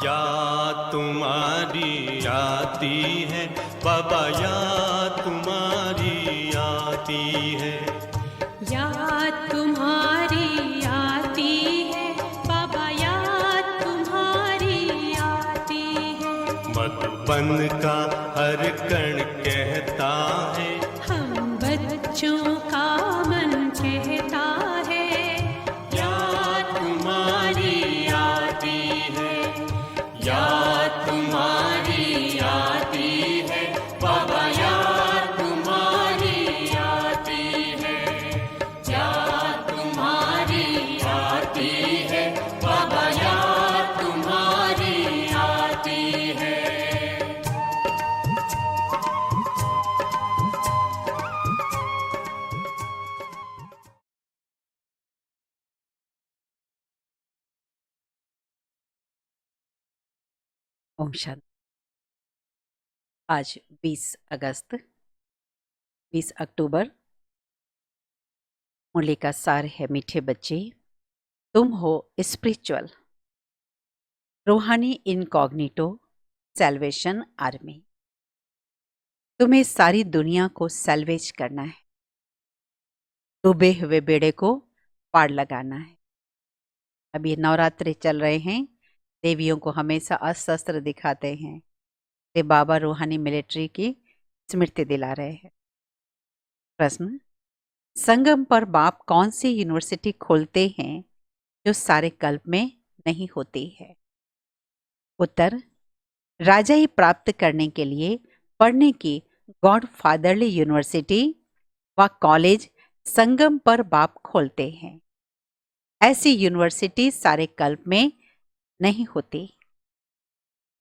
याद तुम्हारी आती है बाबा, याद तुम्हारी आती है। याद तुम्हारी आती है बाबा, याद तुम्हारी आती है। मधुबन का हर कण कहता है, हम बच्चों का मन कहता है, याद तुम्हारी आती है, याद तुम्हारी आती है बाबा, याद तुम्हारी आती है, याद तुम्हारी आती है बाबा, याद तुम्हारी आती है। ओम शांति। आज 20 अक्टूबर। मुरली का सार है, मीठे बच्चे तुम हो स्पिरिचुअल रूहानी इनकॉग्निटो सैल्वेशन आर्मी। तुम्हें सारी दुनिया को सैल्वेज करना है, डूबे हुए बेड़े को पार लगाना है। अब ये नवरात्रि चल रहे हैं, देवियों को हमेशा अस्त्र दिखाते हैं, ये बाबा रूहानी मिलिट्री की स्मृति दिला रहे हैं। प्रश्न, संगम पर बाप कौन सी यूनिवर्सिटी खोलते हैं जो सारे कल्प में नहीं होती है? उत्तर, राजाई प्राप्त करने के लिए पढ़ने की गॉड फादरली यूनिवर्सिटी व कॉलेज संगम पर बाप खोलते हैं। ऐसी यूनिवर्सिटी सारे कल्प में नहीं होती।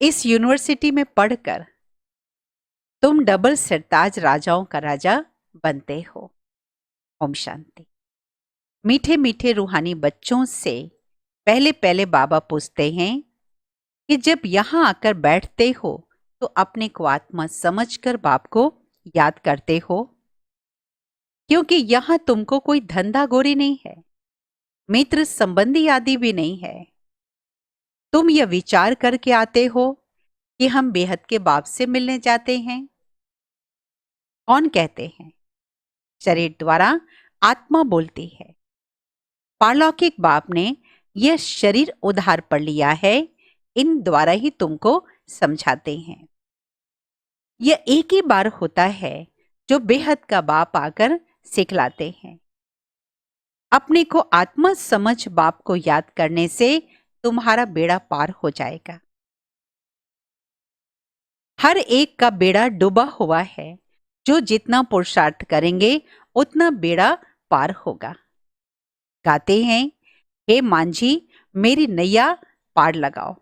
इस यूनिवर्सिटी में पढ़कर तुम डबल सरताज राजाओं का राजा बनते हो। ओम शांति। मीठे मीठे रूहानी बच्चों से पहले पहले बाबा पूछते हैं कि जब यहां आकर बैठते हो तो अपने को आत्मा समझकर बाप को याद करते हो, क्योंकि यहां तुमको कोई धंधा गोरी नहीं है, मित्र संबंधी आदि भी नहीं है। तुम यह विचार करके आते हो कि हम बेहद के बाप से मिलने जाते हैं। कौन कहते हैं? शरीर द्वारा आत्मा बोलती है। पारलौकिक बाप ने यह शरीर उधार पर लिया है, इन द्वारा ही तुमको समझाते हैं। यह एक ही बार होता है जो बेहद का बाप आकर सिखलाते हैं। अपने को आत्मा समझ बाप को याद करने से तुम्हारा बेड़ा पार हो जाएगा। हर एक का बेड़ा डूबा हुआ है, जो जितना पुरुषार्थ करेंगे उतना बेड़ा पार होगा। गाते हैं, हे मांझी मेरी नैया पार लगाओ।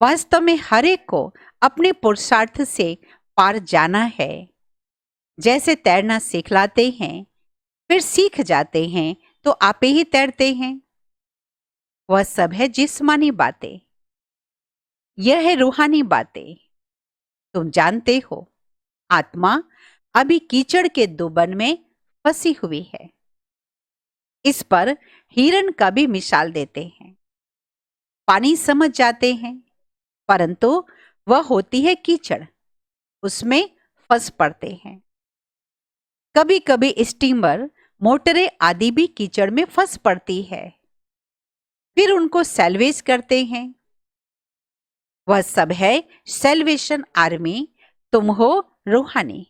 वास्तव में हर एक को अपने पुरुषार्थ से पार जाना है। जैसे तैरना सिखलाते हैं, फिर सीख जाते हैं तो आपे ही तैरते हैं। वह सब है जिस्मानी बातें, यह है रूहानी बातें। तुम जानते हो आत्मा अभी कीचड़ के दुबन में फंसी हुई है। इस पर हिरण का भी मिसाल देते हैं। पानी समझ जाते हैं, परंतु वह होती है कीचड़, उसमें फंस पड़ते हैं। कभी कभी स्टीमर, मोटरें आदि भी कीचड़ में फंस पड़ती है, फिर उनको सैल्वेज करते हैं। वह सब है सैल्वेशन आर्मी। तुम हो रूहानी।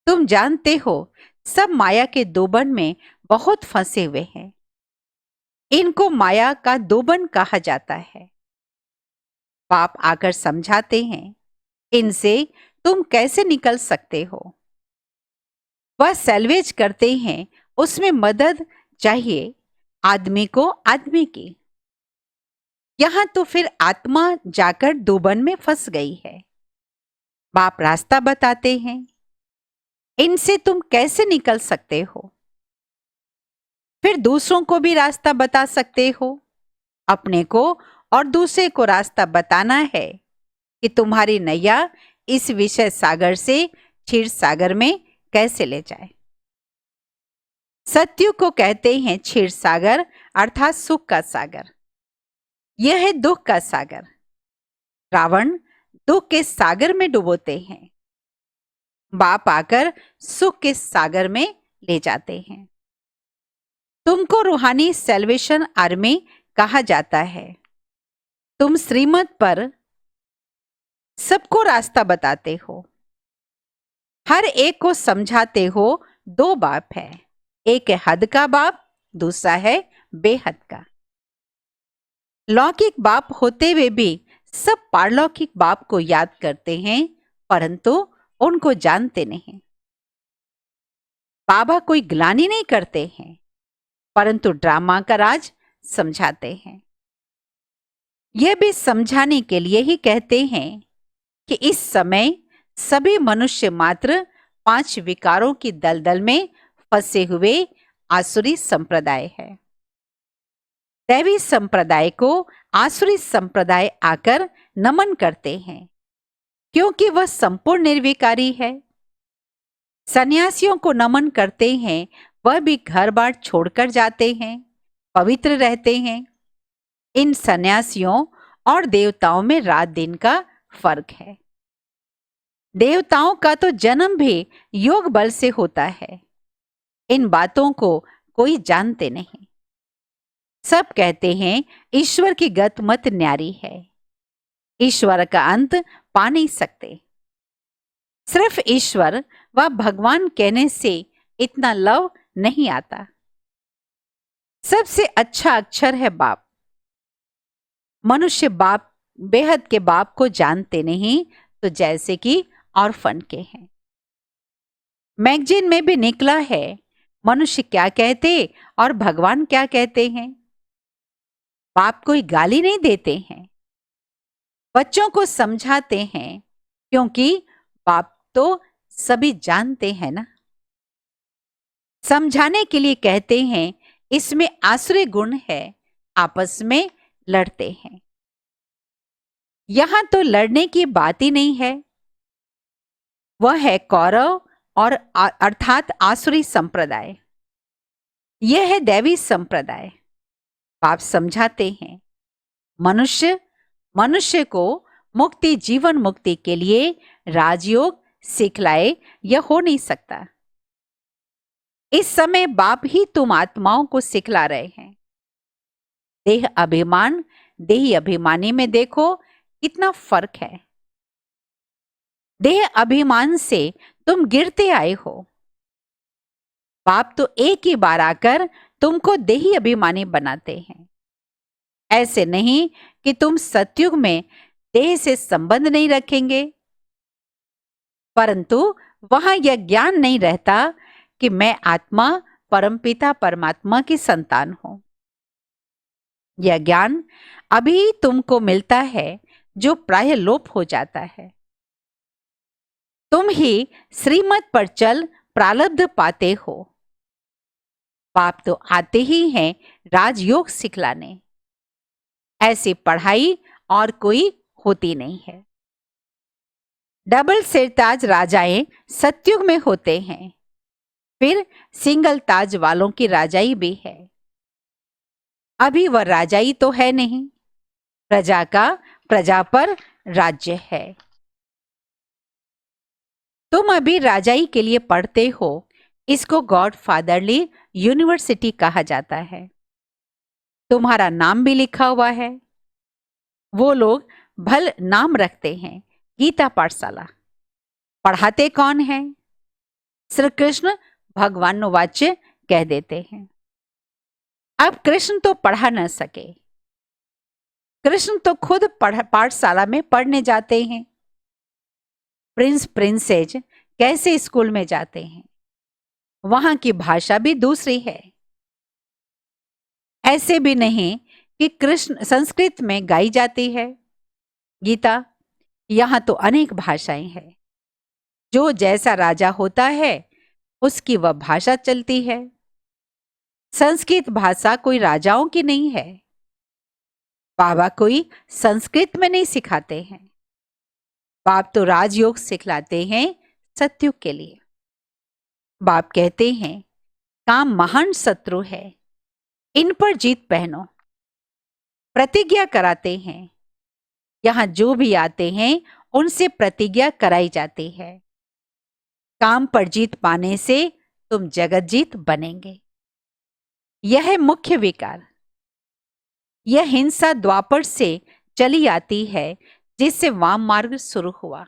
तुम जानते हो सब माया के दोबन में बहुत फंसे हुए हैं। इनको माया का दोबन कहा जाता है। बाप आकर समझाते हैं, इनसे तुम कैसे निकल सकते हो। वह सैल्वेज करते हैं, उसमें मदद चाहिए आदमी को आदमी की। यहां तो फिर आत्मा जाकर दोबन में फंस गई है। बाप रास्ता बताते हैं, इनसे तुम कैसे निकल सकते हो। फिर दूसरों को भी रास्ता बता सकते हो। अपने को और दूसरे को रास्ता बताना है कि तुम्हारी नैया इस विषय सागर से क्षीर सागर में कैसे ले जाए। सत्यु को कहते हैं क्षीर सागर अर्थात सुख का सागर। यह है दुख का सागर। रावण दुख के सागर में डुबोते हैं, बाप आकर सुख के सागर में ले जाते हैं। तुमको रूहानी सेल्वेशन आर्मी कहा जाता है। तुम श्रीमत पर सबको रास्ता बताते हो, हर एक को समझाते हो। दो बाप है, एक है हद का बाप, दूसरा है बेहद का। लौकिक बाप होते हुए भी सब पारलौकिक बाप को याद करते हैं, परंतु उनको जानते नहीं। बाबा कोई ग्लानि नहीं करते हैं, परंतु ड्रामा का राज समझाते हैं। यह भी समझाने के लिए ही कहते हैं कि इस समय सभी मनुष्य मात्र 5 विकारों की दलदल में फंसे हुए आसुरी संप्रदाय है। दैवी संप्रदाय को आसुरी संप्रदाय आकर नमन करते हैं, क्योंकि वह संपूर्ण निर्विकारी है। सन्यासियों को नमन करते हैं, वह भी घर बार छोड़कर जाते हैं, पवित्र रहते हैं। इन सन्यासियों और देवताओं में रात दिन का फर्क है। देवताओं का तो जन्म भी योग बल से होता है। इन बातों को कोई जानते नहीं। सब कहते हैं ईश्वर की गत मत न्यारी है, ईश्वर का अंत पा नहीं सकते। सिर्फ ईश्वर व भगवान कहने से इतना लव नहीं आता। सबसे अच्छा अक्षर है बाप। मनुष्य बाप बेहद के बाप को जानते नहीं, तो जैसे कि ऑर्फन के हैं। मैगजीन में भी निकला है मनुष्य क्या कहते और भगवान क्या कहते हैं। बाप कोई गाली नहीं देते हैं, बच्चों को समझाते हैं, क्योंकि बाप तो सभी जानते हैं ना। समझाने के लिए कहते हैं इसमें आसुरी गुण है, आपस में लड़ते हैं। यहां तो लड़ने की बात ही नहीं है। वह है कौरव और अर्थात आसुरी संप्रदाय, यह है दैवी संप्रदाय। बाप समझाते हैं मनुष्य को मुक्ति, जीवन मुक्ति के लिए राजयोग सिखलाए, यह हो नहीं सकता। इस समय बाप ही तुम आत्माओं को सिखला रहे हैं। देह अभिमान, देही अभिमानी में देखो कितना फर्क है। देह अभिमान से तुम गिरते आए हो। बाप तो एक ही बार आकर तुमको देही अभिमानी बनाते हैं। ऐसे नहीं कि तुम सतयुग में देह से संबंध नहीं रखेंगे, परंतु वहां यह ज्ञान नहीं रहता कि मैं आत्मा परमपिता परमात्मा की संतान हूं। यह ज्ञान अभी तुमको मिलता है, जो प्राय लोप हो जाता है। तुम ही श्रीमत पर चल प्रारब्ध पाते हो। बाप तो आते ही हैं राजयोग सिखलाने। ऐसी पढ़ाई और कोई होती नहीं है। डबल सिरताज राजाएं सतयुग में होते हैं, फिर सिंगल ताज वालों की राजाई भी है। अभी वह राजाई तो है नहीं, प्रजा का प्रजा पर राज्य है। तुम अभी राजाई के लिए पढ़ते हो, इसको गॉड फादरली यूनिवर्सिटी कहा जाता है। तुम्हारा नाम भी लिखा हुआ है। वो लोग भल नाम रखते हैं गीता पाठशाला। पढ़ाते कौन है? श्री कृष्ण भगवान वाच्य कह देते हैं। अब कृष्ण तो पढ़ा न सके, कृष्ण तो खुद पाठशाला में पढ़ने जाते हैं। प्रिंस प्रिंसेज कैसे स्कूल में जाते हैं, वहां की भाषा भी दूसरी है। ऐसे भी नहीं कि कृष्ण संस्कृत में गाई जाती है गीता। यहां तो अनेक भाषाएं हैं। जो जैसा राजा होता है उसकी वह भाषा चलती है। संस्कृत भाषा कोई राजाओं की नहीं है। बाबा कोई संस्कृत में नहीं सिखाते हैं। बाप तो राजयोग सिखलाते हैं सतयुग के लिए। बाप कहते हैं काम महान शत्रु है, इन पर जीत पहनो। प्रतिज्ञा कराते हैं। यहाँ जो भी आते हैं उनसे प्रतिज्ञा कराई जाती है। काम पर जीत पाने से तुम जगत जीत बनेंगे। यह है मुख्य विकार। यह हिंसा द्वापर से चली आती है, जिससे वाम मार्ग शुरू हुआ।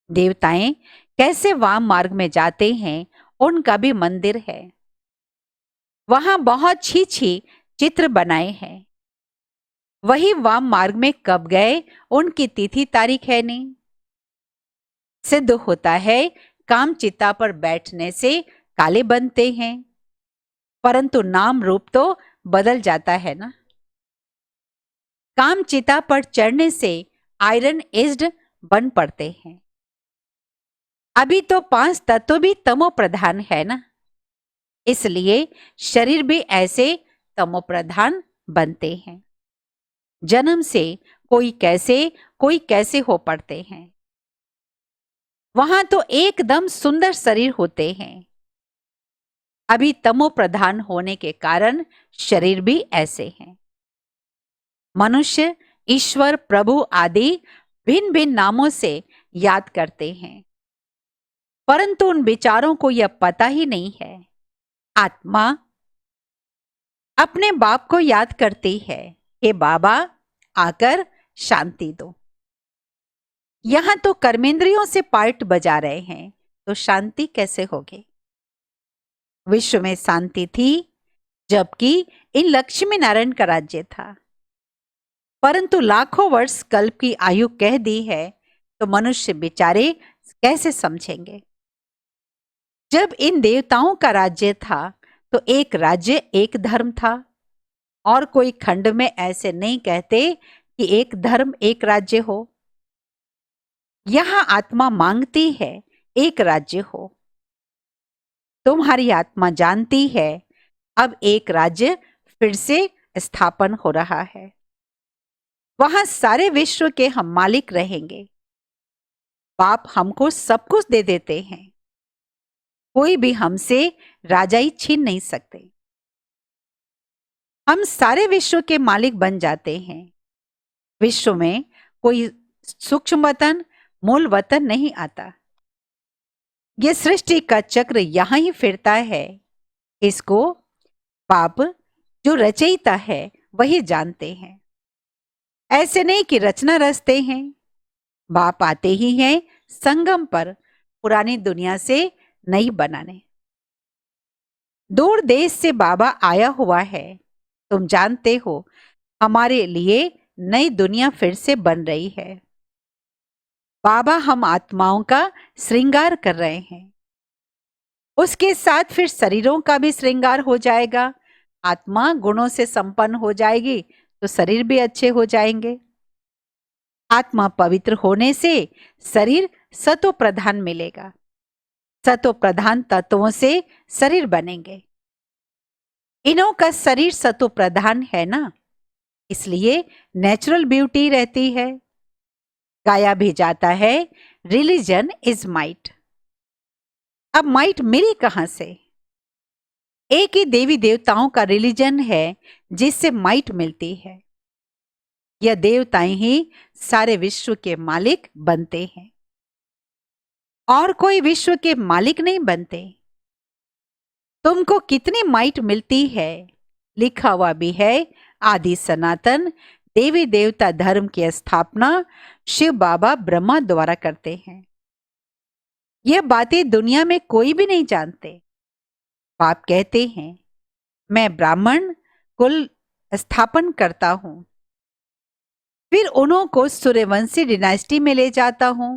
देवताएं कैसे वाम मार्ग में जाते हैं, उनका भी मंदिर है। वहां बहुत छी चित्र बनाए हैं। वही वाम मार्ग में कब गए, उनकी तिथि तारीख है नहीं। सिद्ध होता है काम चिता पर बैठने से काले बनते हैं, परंतु नाम रूप तो बदल जाता है ना। काम चिता पर चढ़ने से आयरन एज्ड बन पड़ते हैं। अभी तो 5 तत्व भी तमो प्रधान है ना, इसलिए शरीर भी ऐसे तमो प्रधान बनते हैं। जन्म से कोई कैसे हो पड़ते हैं। वहां तो एकदम सुंदर शरीर होते हैं। अभी तमो प्रधान होने के कारण शरीर भी ऐसे हैं। मनुष्य ईश्वर प्रभु आदि भिन्न भिन्न नामों से याद करते हैं, परंतु उन विचारों को यह पता ही नहीं है। आत्मा अपने बाप को याद करती है, हे बाबा आकर शांति दो। यहां तो कर्मेंद्रियों से पार्ट बजा रहे हैं, तो शांति कैसे होगी। विश्व में शांति थी जबकि इन लक्ष्मी नारायण का राज्य था, परंतु लाखों वर्ष कल्प की आयु कह दी है, तो मनुष्य बेचारे कैसे समझेंगे। जब इन देवताओं का राज्य था तो एक राज्य एक धर्म था, और कोई खंड में ऐसे नहीं कहते कि एक धर्म एक राज्य हो। यहां आत्मा मांगती है एक राज्य हो। तुम्हारी आत्मा जानती है अब एक राज्य फिर से स्थापन हो रहा है। वहां सारे विश्व के हम मालिक रहेंगे। बाप हमको सब कुछ दे देते हैं, कोई भी हमसे राजाई छीन नहीं सकते। हम सारे विश्व के मालिक बन जाते हैं। विश्व में कोई सूक्ष्म वतन मूल वतन नहीं आता। यह सृष्टि का चक्र यहां ही फिरता है। इसको बाप जो रचयिता है वही जानते हैं। ऐसे नहीं कि रचना रचते हैं। बाप आते ही हैं संगम पर पुरानी दुनिया से नई बनाने। दूर देश से बाबा आया हुआ है। तुम जानते हो हमारे लिए नई दुनिया फिर से बन रही है। बाबा हम आत्माओं का श्रृंगार कर रहे हैं। उसके साथ फिर शरीरों का भी श्रृंगार हो जाएगा। आत्मा गुणों से संपन्न हो जाएगी तो शरीर भी अच्छे हो जाएंगे। आत्मा पवित्र होने से शरीर सतो प्रधान मिलेगा। सतो प्रधान तत्वों से शरीर बनेंगे। इन्हों का शरीर सतो प्रधान है ना, इसलिए नेचुरल ब्यूटी रहती है। गाया भी जाता है रिलीजन इज माइट। अब माइट मिली कहां से। एक ही देवी देवताओं का रिलीजन है जिससे माइट मिलती है। यह देवताएं ही सारे विश्व के मालिक बनते हैं, और कोई विश्व के मालिक नहीं बनते। तुमको कितनी माइट मिलती है, लिखा हुआ भी है आदि सनातन देवी देवता धर्म की स्थापना शिव बाबा ब्रह्मा द्वारा करते हैं। यह बातें दुनिया में कोई भी नहीं जानते। बाप कहते हैं मैं ब्राह्मण कुल स्थापन करता हूं, फिर उन्हों को सूर्यवंशी डिनास्टी में ले जाता हूं।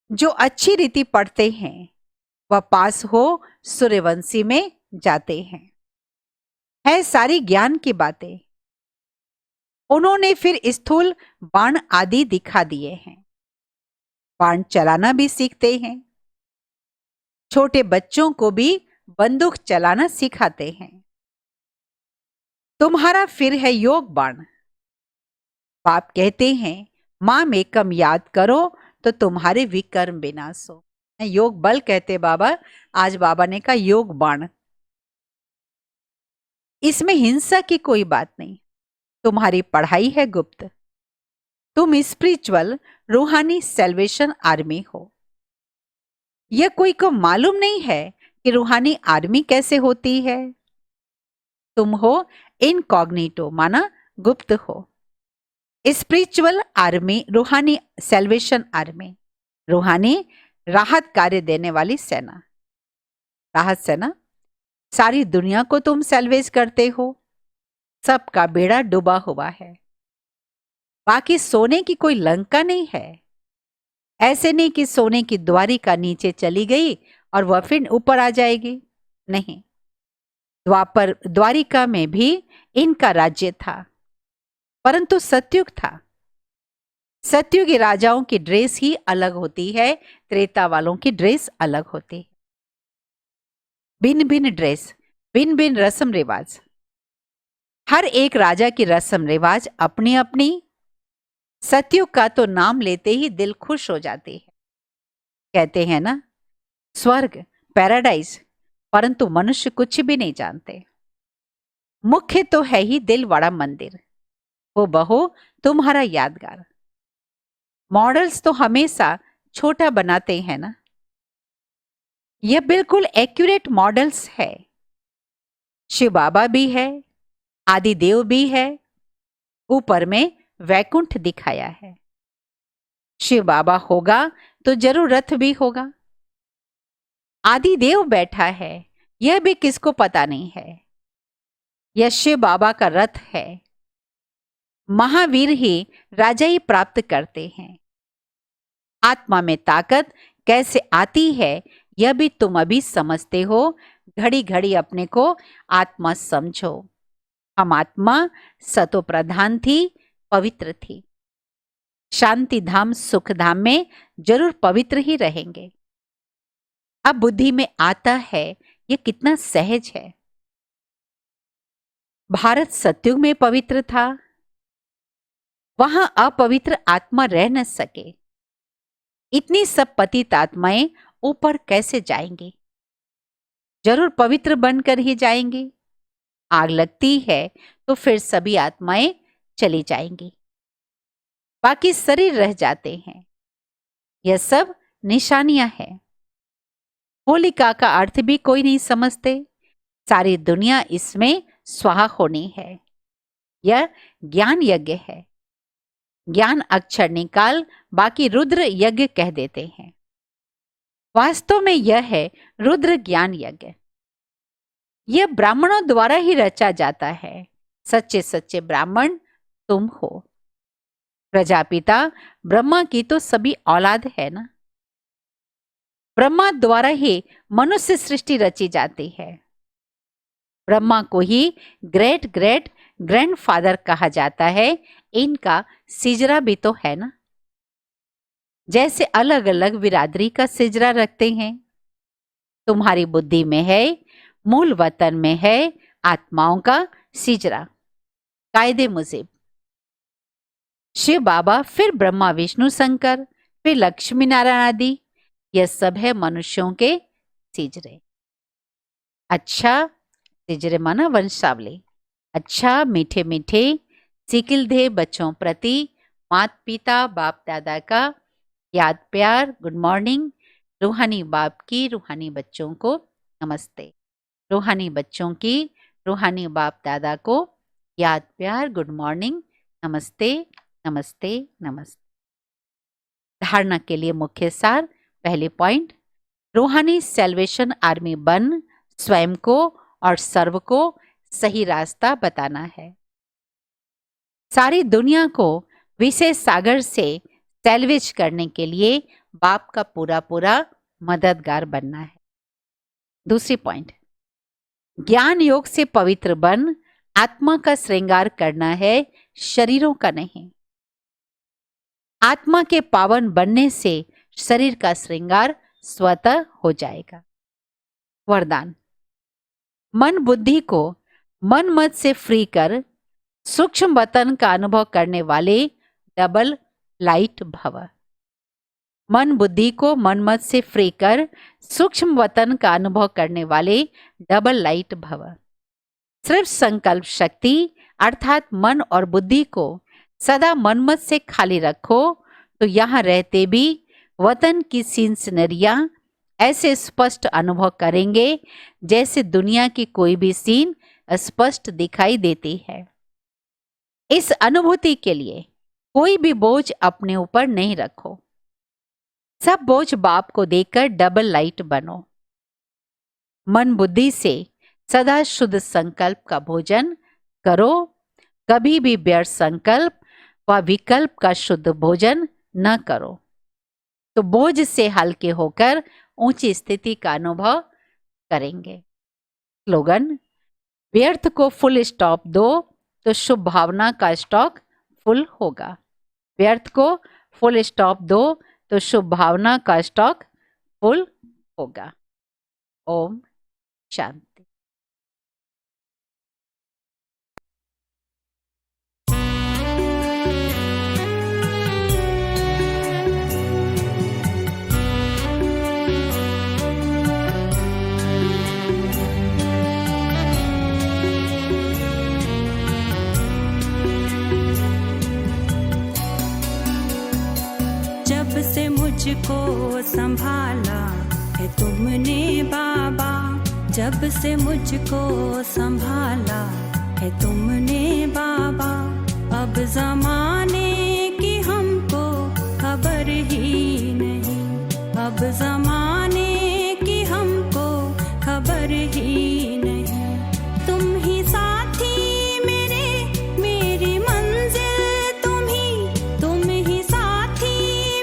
जो अच्छी रीति पढ़ते हैं वह पास हो सूर्यवंशी में जाते हैं। है सारी ज्ञान की बातें। उन्होंने फिर स्थूल बाण आदि दिखा दिए हैं। बाण चलाना भी सीखते हैं। छोटे बच्चों को भी बंदूक चलाना सिखाते हैं। तुम्हारा फिर है योग बाण। बाप कहते हैं माम एकम याद करो तो तुम्हारे विकर्म विनाश हो। योग बल कहते बाबा, आज बाबा ने कहा योग बाण। इसमें हिंसा की कोई बात नहीं। तुम्हारी पढ़ाई है गुप्त। तुम स्पिरिचुअल रूहानी सेल्वेशन आर्मी हो। यह कोई को मालूम नहीं है कि रूहानी आर्मी कैसे होती है। तुम हो इनकॉग्निटो, माना गुप्त हो। स्पिरिचुअल आर्मी रूहानी सेल्वेशन आर्मी, रूहानी राहत कार्य देने वाली सेना। राहत सेना, सारी दुनिया को तुम सेल्वेज करते हो। सबका बेड़ा डूबा हुआ है। बाकी सोने की कोई लंका नहीं है। ऐसे नहीं कि सोने की द्वारिका नीचे चली गई और वह फिर ऊपर आ जाएगी। नहीं, द्वारिका में भी इनका राज्य था, परंतु सतयुग था। सतयुगी राजाओं की ड्रेस ही अलग होती है, त्रेता वालों की ड्रेस अलग होती है। भिन्न भिन्न ड्रेस, भिन्न भिन्न रस्म रिवाज। हर एक राजा की रस्म रिवाज अपनी अपनी। सतयुग का तो नाम लेते ही दिल खुश हो जाती है। कहते हैं ना, स्वर्ग, पैराडाइज, परंतु मनुष्य कुछ भी नहीं जानते। मुख्य तो है ही दिलवाड़ा मंदिर, वो बहो तुम्हारा यादगार। मॉडल्स तो हमेशा छोटा बनाते हैं ना। यह बिल्कुल एक्यूरेट मॉडल्स है। शिव बाबा भी है, आदिदेव भी है, ऊपर में वैकुंठ दिखाया है। शिव बाबा होगा तो जरूर रथ भी होगा। आदिदेव बैठा है, यह भी किसको पता नहीं है। यह शिव बाबा का रथ है। महावीर ही राजाई प्राप्त करते हैं। आत्मा में ताकत कैसे आती है यह भी तुम अभी समझते हो। घड़ी घड़ी अपने को आत्मा समझो। हम आत्मा सतो प्रधान थी, पवित्र थी। शांति धाम सुख धाम में जरूर पवित्र ही रहेंगे। अब बुद्धि में आता है यह कितना सहज है। भारत सतयुग में पवित्र था, वहां अपवित्र आत्मा रह न सके। इतनी सब पतित आत्माएं ऊपर कैसे जाएंगी? जरूर पवित्र बनकर ही जाएंगी। आग लगती है तो फिर सभी आत्माएं चली जाएंगी, बाकी शरीर रह जाते हैं। यह सब निशानियां हैं। होलिका का अर्थ भी कोई नहीं समझते। सारी दुनिया इसमें स्वाहा होनी है। यह ज्ञान यज्ञ है। ज्ञान अक्षर निकाल, बाकी रुद्र यज्ञ कह देते हैं। वास्तव में यह है रुद्र ज्ञान यज्ञ। यह ब्राह्मणों द्वारा ही रचा जाता है। सच्चे सच्चे ब्राह्मण तुम हो। प्रजापिता ब्रह्मा की तो सभी औलाद है ना। ब्रह्मा द्वारा ही मनुष्य सृष्टि रची जाती है। ब्रह्मा को ही ग्रेट ग्रेट ग्रैंडफादर कहा जाता है। इनका सिजरा भी तो है ना। जैसे अलग अलग बिरादरी का सिजरा रखते हैं, तुम्हारी बुद्धि में है, मूल वतन में है आत्माओं का सिजरा, कायदे मुजिब। शिव बाबा, फिर ब्रह्मा विष्णु शंकर, फिर लक्ष्मी नारायण आदि, यह सब है मनुष्यों के सिजरे। अच्छा, सिजरे माना वंशावली। अच्छा, मीठे मीठे सिकिल दे बच्चों प्रति माता पिता बाप दादा का याद प्यार, गुड मॉर्निंग। रूहानी बाप की रूहानी बच्चों को नमस्ते। रूहानी बच्चों की रूहानी बाप दादा को याद प्यार, गुड मॉर्निंग, नमस्ते नमस्ते नमस्ते। धारणा के लिए मुख्य सार। पहले पॉइंट, रूहानी सेल्वेशन आर्मी बन स्वयं को और सर्व को सही रास्ता बताना है। सारी दुनिया को विशेष सागर से सेल्वेज करने के लिए बाप का पूरा पूरा मददगार बनना है। दूसरी पॉइंट, ज्ञान योग से पवित्र बन आत्मा का श्रृंगार करना है, शरीरों का नहीं। आत्मा के पावन बनने से शरीर का श्रृंगार स्वतः हो जाएगा। वरदान, मन बुद्धि को मन मत से फ्री कर सूक्ष्म वतन का अनुभव करने वाले डबल लाइट भव। मन बुद्धि को मन मत से फ्री कर सूक्ष्म वतन का अनुभव करने वाले डबल लाइट भव। सिर्फ संकल्प शक्ति अर्थात मन और बुद्धि को सदा मनमत से खाली रखो, तो यहाँ रहते भी वतन की सीन सिनरियां ऐसे स्पष्ट अनुभव करेंगे जैसे दुनिया की कोई भी सीन स्पष्ट दिखाई देती है। इस अनुभूति के लिए कोई भी बोझ अपने ऊपर नहीं रखो। सब बोझ बाप को देकर डबल लाइट बनो। मन बुद्धि से सदा शुद्ध संकल्प का भोजन करो। कभी भी व्यर्थ संकल्प व विकल्प का शुद्ध भोजन न करो, तो बोझ से हल्के होकर ऊंची स्थिति का अनुभव करेंगे। स्लोगन: व्यर्थ को फुल स्टॉप दो तो शुभ भावना का स्टॉक फुल होगा। व्यर्थ को फुल स्टॉप दो तो शुभ भावना का स्टॉक फुल होगा। ओम शांति। जब से मुझको संभाला है तुमने बाबा, जब से मुझको संभाला है तुमने बाबा, अब जमाने की हमको खबर ही नहीं, अब जमाने की हमको खबर ही नहीं। तुम ही साथी मेरे, मेरी मंजिल तुम ही साथी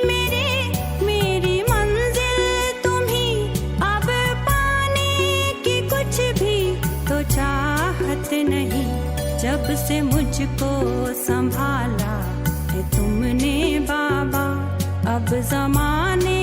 मेरे, मेरी मंजिल तुम ही। अब पाने की कुछ भी तो चाहत नहीं, जब से मुझको संभाला है तुमने बाबा, अब जमाने